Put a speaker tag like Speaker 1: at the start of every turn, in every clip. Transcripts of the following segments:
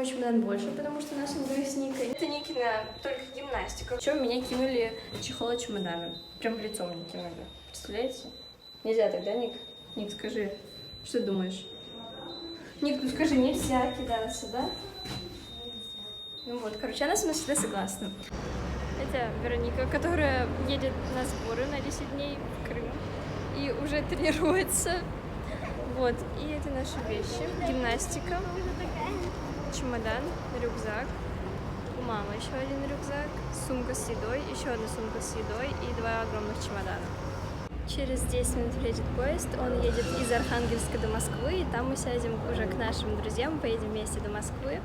Speaker 1: мой чемодан больше, потому что у нас он с Никой. Это Никина только гимнастика. Еще меня кинули чехол от чемодана. Прям в лицо мне кинули. Представляете? Нельзя тогда, Ник? Ник, скажи, что ты думаешь? Ник, ну скажи, нельзя кидаться, да? Ну вот, короче, она со мной всегда согласна. Это Вероника, которая едет на сборы на 10 дней в Крым и уже тренируется. Вот, и это наши вещи. Гимнастика, чемодан, рюкзак. У мамы еще один рюкзак, сумка с едой, еще одна сумка с едой и 2 огромных чемодана. Через 10 минут приедет поезд, он едет из Архангельска до Москвы, и там мы сядем уже к нашим друзьям, поедем вместе до Москвы.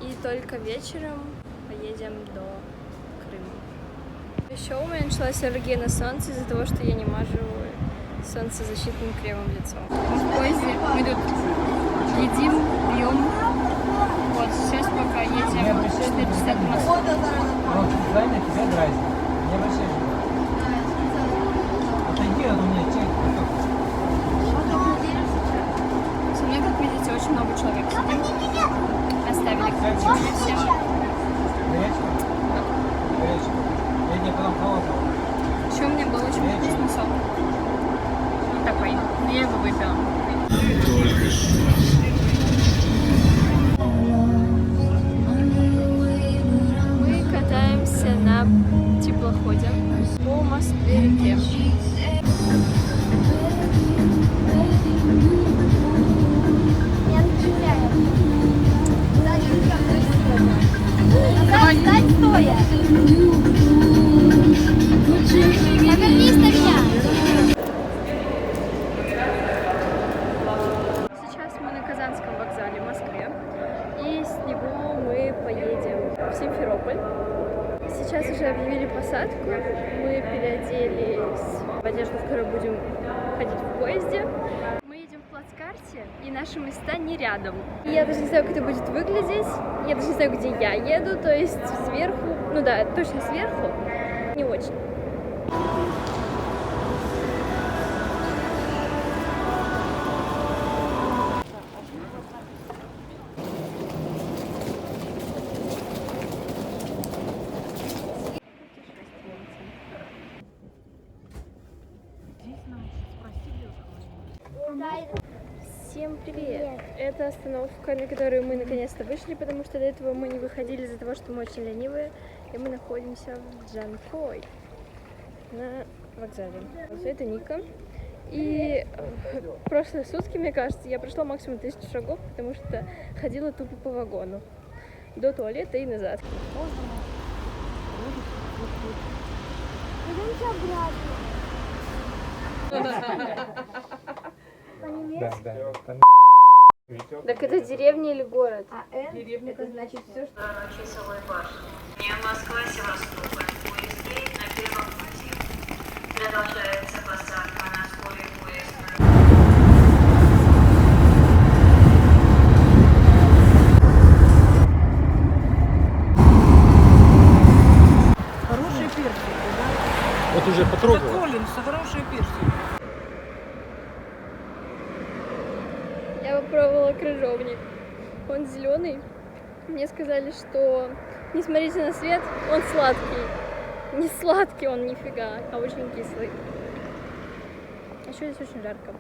Speaker 1: И только вечером поедем до Крыма. Еще у меня началась аллергия на солнце из-за того, что я не мажу солнцезащитным кремом в лицо. Мы в поезде, мы тут едим, пьем. Вот, сейчас пока едем 4 часа до Москвы.
Speaker 2: Правильно, тебя дразнит. Не обращай внимания. Отойди, а то у меня чай.
Speaker 1: Со мной, как видите, очень много человек сидит. Оставили ключи для всех.
Speaker 2: Горячий? Горячий. Я тебе потом холодного.
Speaker 1: Еще у меня был очень вкусный сок. Вот такой. Я его выпила. Мы катаемся на теплоходе по Москве-реке.
Speaker 3: Встань стоя! Повернись на меня!
Speaker 1: Сейчас мы на Казанском вокзале в Москве, и с него мы поедем в Симферополь. Сейчас уже объявили посадку, мы переоделись в одежду, в которой будем ходить в поезде. Мы едем в плацкарте, и наши места не рядом. И я даже не знаю, как это будет выглядеть, я даже не знаю, где я еду, то есть сверху, ну да, точно сверху, не очень. Всем привет! Это остановка, на которую мы наконец-то вышли, потому что до этого мы не выходили из-за того, что мы очень ленивые, и мы находимся в Джанкой на вокзале. Это Ника. И в прошлые сутки, мне кажется, я прошла максимум 1000 шагов, потому что ходила тупо по вагону. До туалета и назад.
Speaker 3: Пойдемте обратно.
Speaker 2: Да.
Speaker 1: Так это деревня или город?
Speaker 3: А Н это значит все, что...
Speaker 4: Часовой башни. Москва-Севастополь. Поезды на первом пути. Продолжается посадка на скорый поезд.
Speaker 5: Хорошие персики, да?
Speaker 2: Вот уже потрогал.
Speaker 5: Это Коллинса, хорошие персики.
Speaker 1: Я попробовала крыжовник. Он зеленый. Мне сказали, что не смотрите на свет, он сладкий. Не сладкий он нифига, а очень кислый. Еще здесь очень жарко.